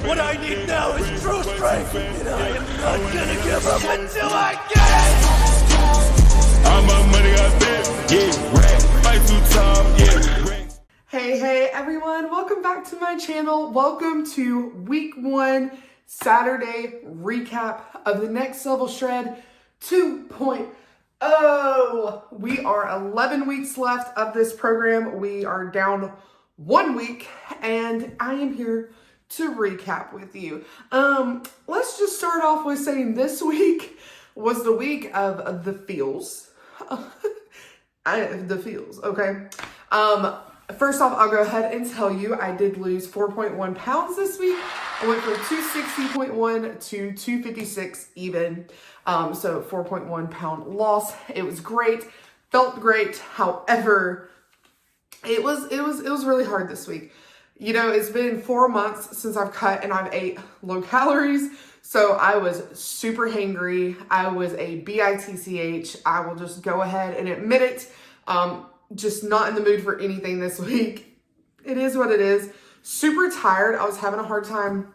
What I need now is true strength, and I am not gonna give up until I get it! All my money I bet, yeah, rack, fight too tall, yeah, rack. Hey everyone, welcome back to my channel. Welcome to week 1 Saturday recap of the Next Level Shred 2.0. We are 11 weeks left of this program. We are down 1 week and I am here to recap with you. Let's just start off with saying this week was the week of the feels. The feels, okay? First off, I'll go ahead and tell you I did lose 4.1 pounds this week. I went from 260.1 to 256 even. So 4.1 pound loss. It was great. Felt great. However, it was really hard this week. You know, it's been 4 months since I've cut and I've ate low calories. So I was super hangry. I was a bitch. I will just go ahead and admit it. Just not in the mood for anything this week. It is what it is. Super tired. I was having a hard time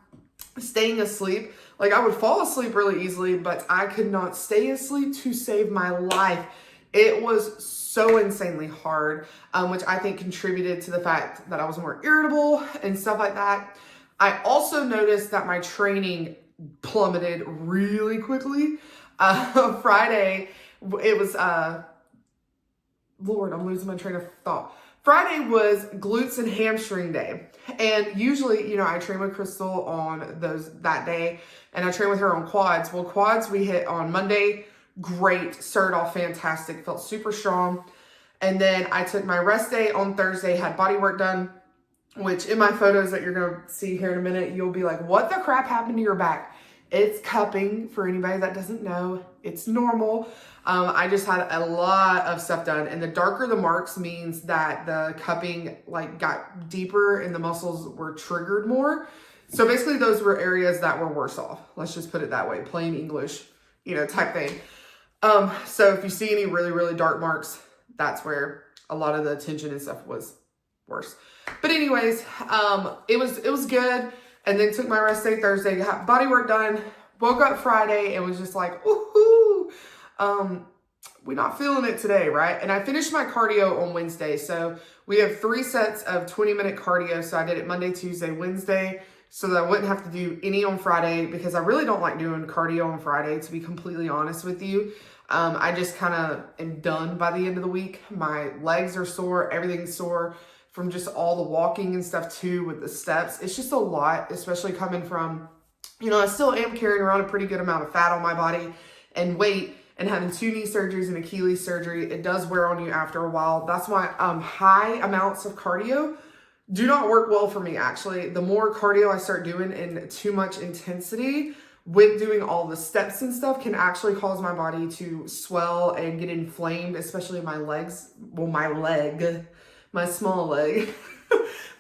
staying asleep. Like I would fall asleep really easily, but I could not stay asleep to save my life. It was so insanely hard, which I think contributed to the fact that I was more irritable and stuff like that. I also noticed that my training plummeted really quickly. Friday, it was, Lord, I'm losing my train of thought. Friday was glutes and hamstring day. And usually, you know, I train with Crystal on that day and I train with her on quads. Well, quads we hit on Monday. Great. Started off fantastic. Felt super strong. And then I took my rest day on Thursday, had body work done, which in my photos that you're going to see here in a minute, you'll be like, what the crap happened to your back? It's cupping. For anybody that doesn't know, it's normal. I just had a lot of stuff done, and the darker the marks means that the cupping like got deeper and the muscles were triggered more. So basically those were areas that were worse off. Let's just put it that way, plain English, you know, type thing. So if you see any really, really dark marks, that's where a lot of the tension and stuff was worse. But anyways, it was good. And then took my rest day Thursday, got body work done, woke up Friday and was just like, ooh, we're not feeling it today, right? And I finished my cardio on Wednesday. So we have 3 sets of 20-minute cardio. So I did it Monday, Tuesday, Wednesday, so that I wouldn't have to do any on Friday because I really don't like doing cardio on Friday, to be completely honest with you. I just kind of am done by the end of the week. My legs are sore, everything's sore from just all the walking and stuff too with the steps. It's just a lot, especially coming from, you know, I still am carrying around a pretty good amount of fat on my body and weight, and having 2 knee surgeries and Achilles surgery. It does wear on you after a while. That's why high amounts of cardio do not work well for me, actually. The more cardio I start doing in too much intensity with doing all the steps and stuff can actually cause my body to swell and get inflamed, especially my legs. Well, my small leg.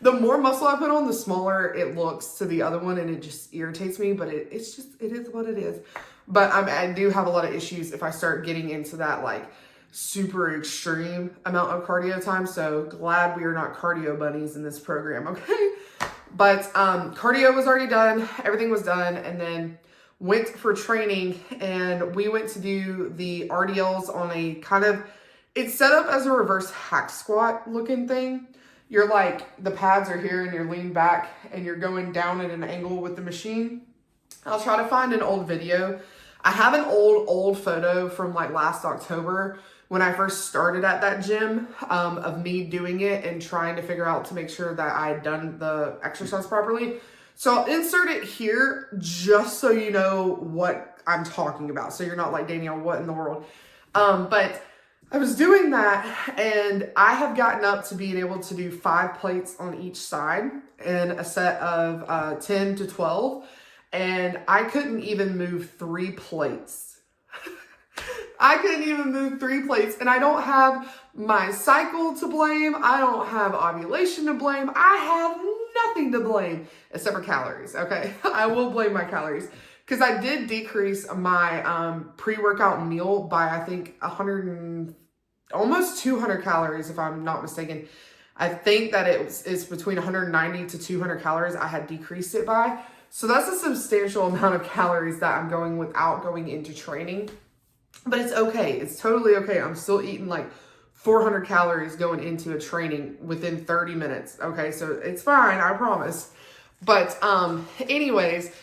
The more muscle I put on, the smaller it looks to the other one, and it just irritates me, but it is what it is. But I do have a lot of issues if I start getting into that like super extreme amount of cardio time. So glad we are not cardio bunnies in this program, okay? But cardio was already done. Everything was done. And then went for training, and we went to do the RDLs on a kind of, it's set up as a reverse hack squat looking thing. You're like, the pads are here and you're leaned back and you're going down at an angle with the machine. I'll try to find an old video. I have an old photo from like last October when I first started at that gym of me doing it and trying to figure out to make sure that I had done the exercise properly. So I'll insert it here just so you know what I'm talking about. So you're not like, Danielle, what in the world? But I was doing that, and I have gotten up to being able to do 5 plates on each side in a set of 10 to 12. And I couldn't even move 3 plates. I couldn't even move 3 plates, and I don't have my cycle to blame. I don't have ovulation to blame. I have nothing to blame except for calories, okay? I will blame my calories because I did decrease my pre-workout meal by, I think, almost 200 calories, if I'm not mistaken. I think that it's between 190 to 200 calories I had decreased it by. So that's a substantial amount of calories that I'm going without going into training. But it's okay. It's totally okay. I'm still eating like 400 calories going into a training within 30 minutes. Okay, so it's fine, I promise. But anyways,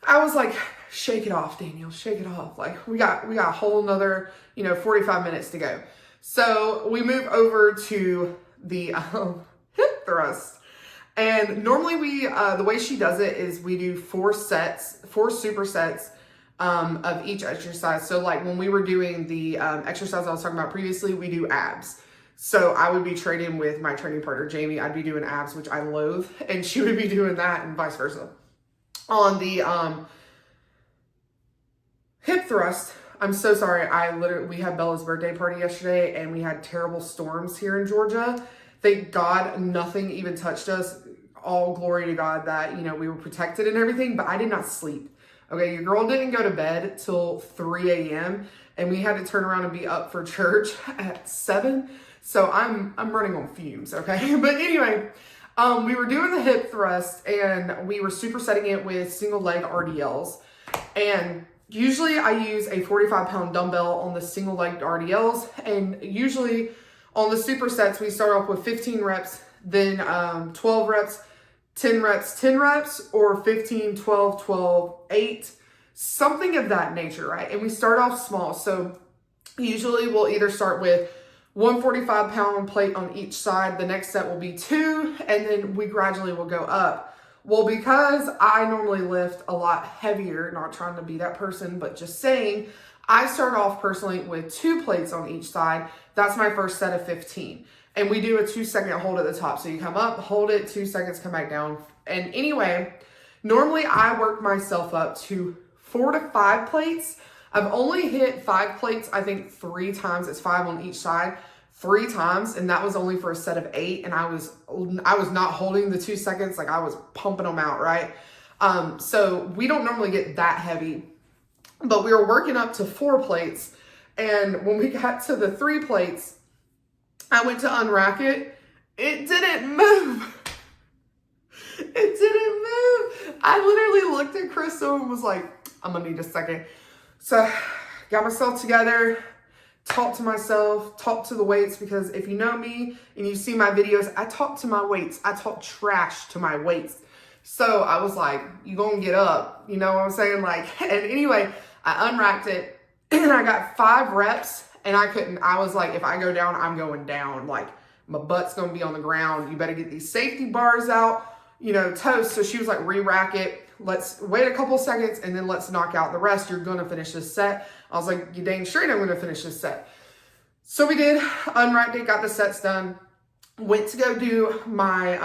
I was like, shake it off, Daniel, shake it off. Like we got a whole nother, 45 minutes to go. So we move over to the hip thrust. And normally the way she does it is we do 4 supersets of each exercise. So like when we were doing the exercise I was talking about previously, we do abs. So I would be training with my training partner, Jamie. I'd be doing abs, which I loathe, and she would be doing that and vice versa. On the hip thrust, I'm so sorry. We had Bella's birthday party yesterday and we had terrible storms here in Georgia. Thank God nothing even touched us. All glory to God that, we were protected and everything, but I did not sleep. Okay, your girl didn't go to bed till 3 a.m. and we had to turn around and be up for church at 7. So I'm running on fumes, okay? But anyway, we were doing the hip thrust and we were supersetting it with single leg RDLs. And usually I use a 45-pound dumbbell on the single leg RDLs. And usually on the supersets, we start off with 15 reps, then 12 reps, 10 reps, 10 reps, or 15, 12, 12, 8, something of that nature, right? And we start off small. So usually we'll either start with 145-pound plate on each side. The next set will be 2, and then we gradually will go up. Well, because I normally lift a lot heavier, not trying to be that person, but just saying, I start off personally with 2 plates on each side. That's my first set of 15. And we do a 2-second hold at the top. So you come up, hold it, 2 seconds, come back down. And anyway, normally I work myself up to 4 to 5 plates. I've only hit 5 plates, I think 3 times. It's 5 on each side, 3 times. And that was only for a set of 8. And I was not holding the 2 seconds. Like I was pumping them out, right? So we don't normally get that heavy, but we were working up to 4 plates. And when we got to the 3 plates, I went to unrack it. It didn't move. It didn't move. I literally looked at Crystal and was like, I'm gonna need a second. So got myself together, talked to myself, talked to the weights, because if you know me and you see my videos, I talk to my weights. I talk trash to my weights. So I was like, you gonna get up. You know what I'm saying? Like, and anyway, I unracked it and I got 5 reps. And I was like, if I go down, I'm going down. Like, my butt's going to be on the ground. You better get these safety bars out, toast. So she was like, re-rack it. Let's wait a couple seconds and then let's knock out the rest. You're going to finish this set. I was like, you dang straight I'm going to finish this set. So we did, unracked it, got the sets done. Went to go do my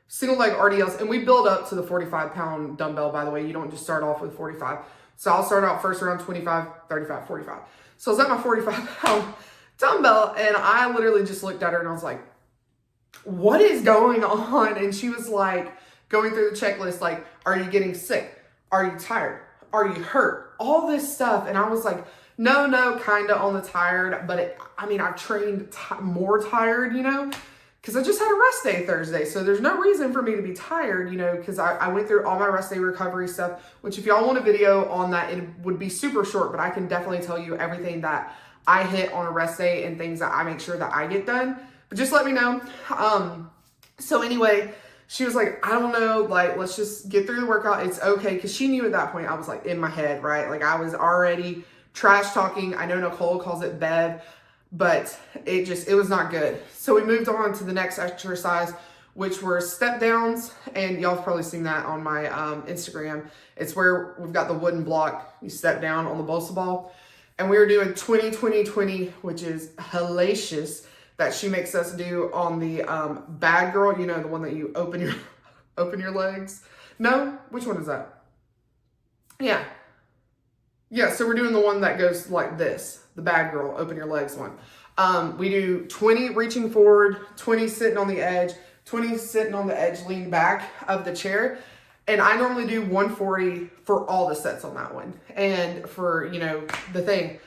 single leg RDLs. And we build up to the 45-pound dumbbell, by the way. You don't just start off with 45. So I'll start out first around 25, 35, 45. So I was at my 45-pound dumbbell and I literally just looked at her and I was like, what is going on? And she was like, going through the checklist, like, are you getting sick? Are you tired? Are you hurt? All this stuff. And I was like, no, kind of on the tired, but I've trained more tired, because I just had a rest day Thursday. So there's no reason for me to be tired, because I went through all my rest day recovery stuff, which if y'all want a video on that, it would be super short, but I can definitely tell you everything that I hit on a rest day and things that I make sure that I get done. But just let me know. So anyway, she was like, I don't know, like, let's just get through the workout. It's okay. Because she knew at that point I was like in my head, right? Like I was already trash talking. I know Nicole calls it Bev, but it was not good. So we moved on to the next exercise, which were step downs. And y'all have probably seen that on my Instagram. It's where we've got the wooden block. You step down on the Bosa ball. And we were doing 20, 20, 20, which is hellacious, that she makes us do on the bad girl, the one that you open your legs. No, which one is that? Yeah, so we're doing the one that goes like this, the bad girl, open your legs one. We do 20 reaching forward, 20 sitting on the edge, 20 sitting on the edge, lean back of the chair. And I normally do 140 for all the sets on that one. And for, the thing,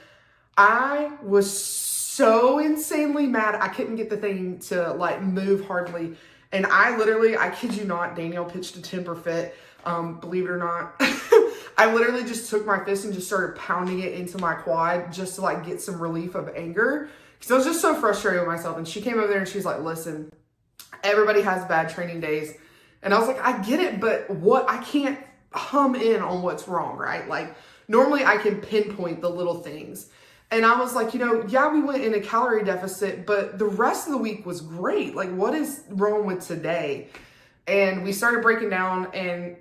I was so insanely mad. I couldn't get the thing to like move hardly. And I kid you not, Danielle pitched a temper fit. Believe it or not. I literally just took my fist and just started pounding it into my quad just to like get some relief of anger. Because I was just so frustrated with myself. And she came over there and she's like, listen, everybody has bad training days. And I was like, I get it, but I can't hum in on what's wrong, right? Like normally I can pinpoint the little things. And I was like, yeah, we went in a calorie deficit, but the rest of the week was great. Like what is wrong with today? And we started breaking down and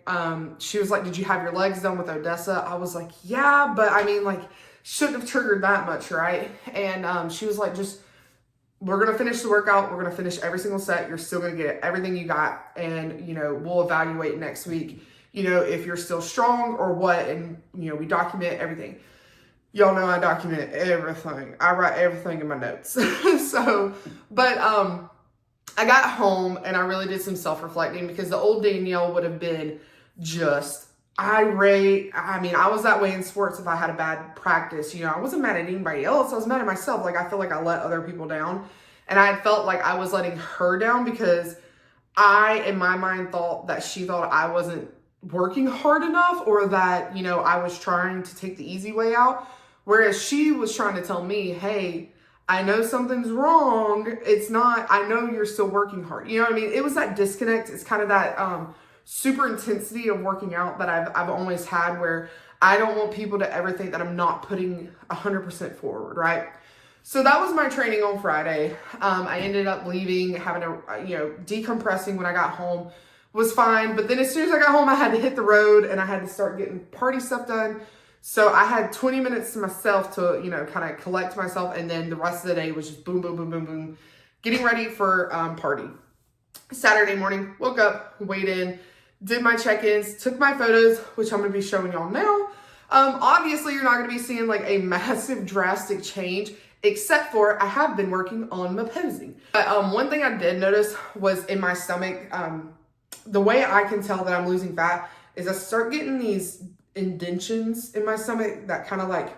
she was like, did you have your legs done with Odessa? I was like, yeah, but I mean like shouldn't have triggered that much, right? And she was like, we're going to finish the workout. We're going to finish every single set. You're still going to get everything you got. And, we'll evaluate next week, if you're still strong or what. And, we document everything. Y'all know I document everything. I write everything in my notes. But I got home and I really did some self-reflecting because the old Danielle would have been just irate. I mean, I was that way in sports if I had a bad practice. I wasn't mad at anybody else. I was mad at myself. Like, I feel like I let other people down. And I felt like I was letting her down because I, in my mind, thought that she thought I wasn't working hard enough or that, I was trying to take the easy way out. Whereas she was trying to tell me, hey, I know something's wrong. It's not, I know you're still working hard. You know what I mean? It was that disconnect. It's kind of that super intensity of working out that I've always had where I don't want people to ever think that I'm not putting 100% forward, right? So that was my training on Friday. I ended up leaving, having a, decompressing when I got home was fine. But then as soon as I got home, I had to hit the road and I had to start getting party stuff done. So I had 20 minutes to myself to, kind of collect myself. And then the rest of the day was just boom, boom, boom, boom, boom, getting ready for party. Saturday morning, woke up, weighed in, did my check-ins, took my photos, which I'm going to be showing y'all now. Obviously, you're not going to be seeing like a massive drastic change, except for I have been working on my posing. But one thing I did notice was in my stomach, the way I can tell that I'm losing fat is I start getting these indentions in my stomach that kind of like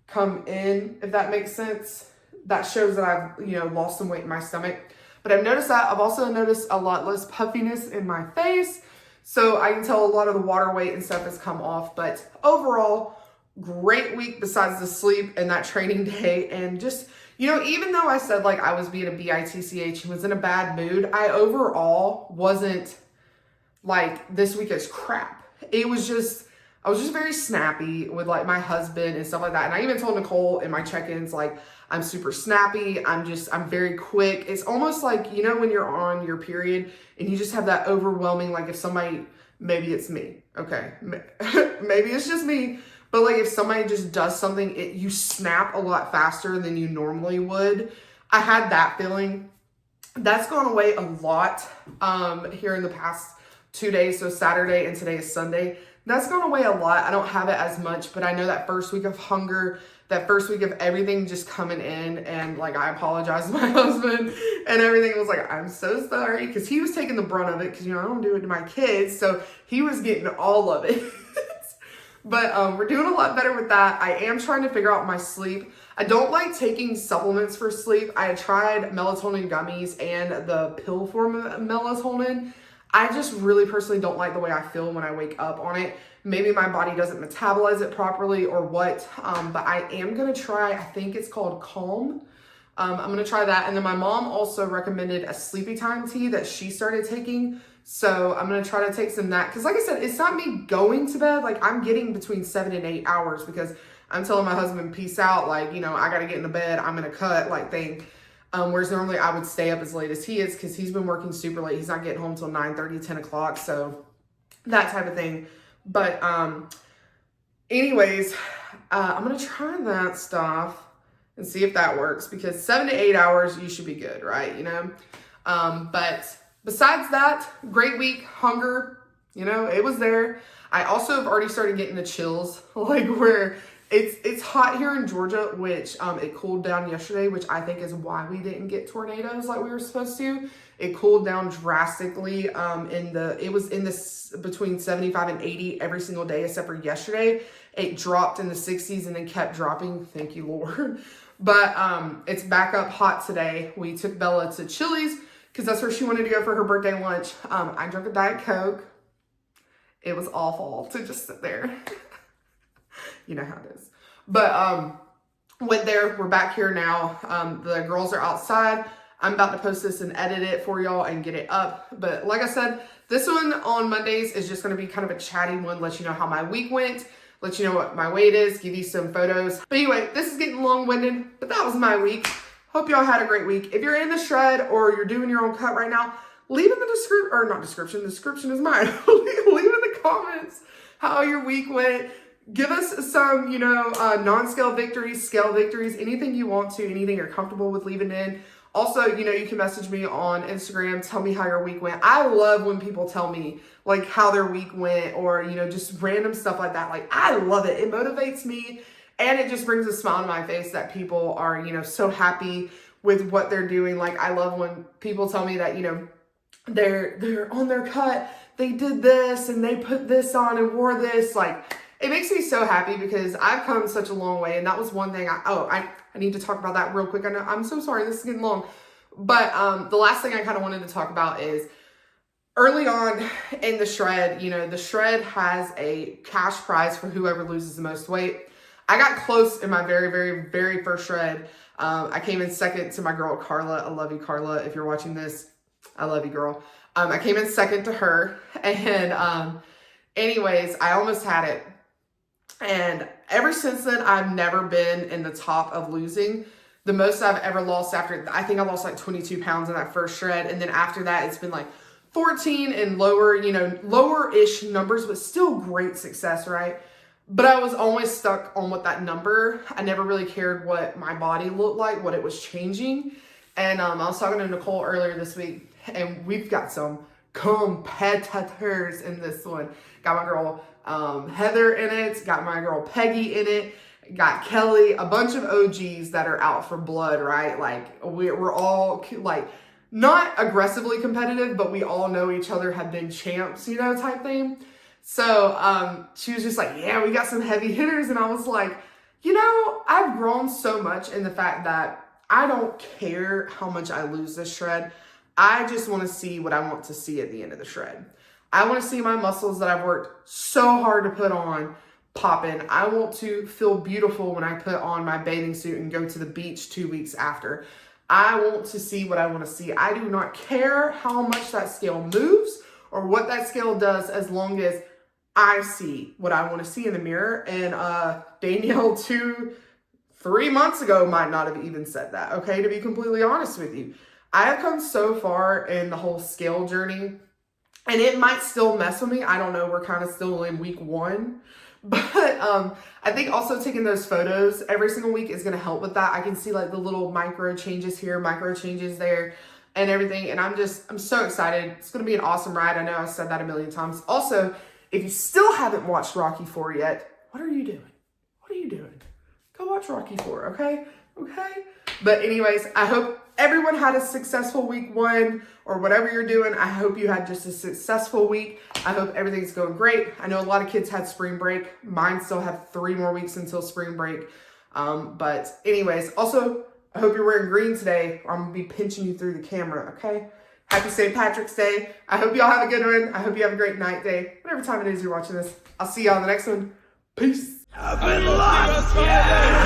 come in, if that makes sense. That shows that I've, lost some weight in my stomach. But I've noticed that. I've also noticed a lot less puffiness in my face. So I can tell a lot of the water weight and stuff has come off. But overall, great week besides the sleep and that training day. And just, even though I said like I was being a bitch and was in a bad mood, I overall wasn't like this week is crap. I was just very snappy with like my husband and stuff like that. And I even told Nicole in my check-ins, like, I'm super snappy. I'm very quick. It's almost like, when you're on your period and you just have that overwhelming, like if somebody, maybe it's me. Okay. Maybe it's just me. But like if somebody just does something, you snap a lot faster than you normally would. I had that feeling. That's gone away a lot here in the past 2 days. So Saturday and today is Sunday. That's gone away a lot. I don't have it as much, but I know that first week of hunger, that first week of everything just coming in, and like I apologized to my husband and everything. Was like, I'm so sorry, because he was taking the brunt of it because, I don't do it to my kids. So he was getting all of it. But we're doing a lot better with that. I am trying to figure out my sleep. I don't like taking supplements for sleep. I tried melatonin gummies and the pill form of melatonin. I just really personally don't like the way I feel when I wake up on it. Maybe my body doesn't metabolize it properly or what, but I am going to try, I think it's called Calm. I'm going to try that. And then my mom also recommended a sleepy time tea that she started taking. So I'm going to try to take some of that. Because like I said, it's not me going to bed. Like I'm getting between 7 and 8 hours because I'm telling my husband, peace out. Like, I got to get into bed. I'm going to cut like thing. Whereas normally I would stay up as late as he is because he's been working super late. He's not getting home till 9:30, 10 o'clock. So that type of thing. But anyways, I'm going to try that stuff and see if that works because 7 to 8 hours, you should be good, right? But besides that, great week, hunger, it was there. I also have already started getting the chills, like where it's hot here in Georgia, which it cooled down yesterday, which I think is why we didn't get tornadoes like we were supposed to. It cooled down drastically. It was in this between 75 and 80 every single day except for yesterday. It dropped in the 60s and then kept dropping. Thank you, Lord. But it's back up hot today. We took Bella to Chili's because that's where she wanted to go for her birthday lunch. I drank a Diet Coke. It was awful to just sit there. You know how it is. But went there. We're back here now. The girls are outside. I'm about to post this and edit it for y'all and get it up. But like I said, this one on Mondays is just going to be kind of a chatty one. Let you know how my week went. Let you know what my weight is. Give you some photos. But anyway, this is getting long-winded. But that was my week. Hope y'all had a great week. If you're in the shred or you're doing your own cut right now, leave in the description, or not description, the description is mine. Leave in the comments how your week went. Give us some, non-scale victories, scale victories, anything you want to, anything you're comfortable with leaving in. Also, you can message me on Instagram. Tell me how your week went. I love when people tell me like how their week went or, just random stuff like that. Like, I love it. It motivates me and it just brings a smile on my face that people are, so happy with what they're doing. Like, I love when people tell me that, they're on their cut. They did this and they put this on and wore this. Like, it makes me so happy because I've come such a long way. And that was one thing I need to talk about that real quick. I know, I'm so sorry, this is getting long. But the last thing I kind of wanted to talk about is early on in the shred, the shred has a cash prize for whoever loses the most weight. I got close in my very, very, very first shred. I came in second to my girl, Carla. I love you, Carla. If you're watching this, I love you, girl. I came in second to her. And anyways, I almost had it. And ever since then, I've never been in the top of losing. The most I've ever lost I think I lost like 22 pounds in that first shred. And then after that, it's been like 14 and lower, lower-ish numbers, but still great success, right? But I was always stuck on what that number. I never really cared what my body looked like, what it was changing. And I was talking to Nicole earlier this week, and we've got some competitors in this one. Got my girl Heather in it, got my girl Peggy in it, got Kelly, a bunch of OGs that are out for blood, right? Like, we're all like not aggressively competitive, but we all know each other, have been champs, type thing. So she was just like, yeah, we got some heavy hitters. And I was like, I've grown so much in the fact that I don't care how much I lose this shred. I just want to see what I want to see at the end of the shred. I want to see my muscles that I've worked so hard to put on popping. I want to feel beautiful when I put on my bathing suit and go to the beach 2 weeks after. I want to see what I want to see. I do not care how much that scale moves or what that scale does as long as I see what I want to see in the mirror. And Danielle 3 months ago might not have even said that, okay, to be completely honest with you. I have come so far in the whole scale journey, and it might still mess with me. I don't know. We're kind of still in week 1. But I think also taking those photos every single week is going to help with that. I can see like the little micro changes here, micro changes there, and everything. And I'm so excited. It's going to be an awesome ride. I know I've said that a million times. Also, if you still haven't watched Rocky 4 yet, what are you doing? What are you doing? Go watch Rocky 4, okay? Okay? But anyways, I hope everyone had a successful week 1 or whatever you're doing. I hope you had just a successful week. I hope everything's going great. I know a lot of kids had spring break. Mine still have 3 more weeks until spring break. But anyways, also, I hope you're wearing green today or I'm going to be pinching you through the camera, okay? Happy St. Patrick's Day. I hope y'all have a good one. I hope you have a great night, day, whatever time it is you're watching this. I'll see y'all in the next one. Peace. I've been lost, yeah.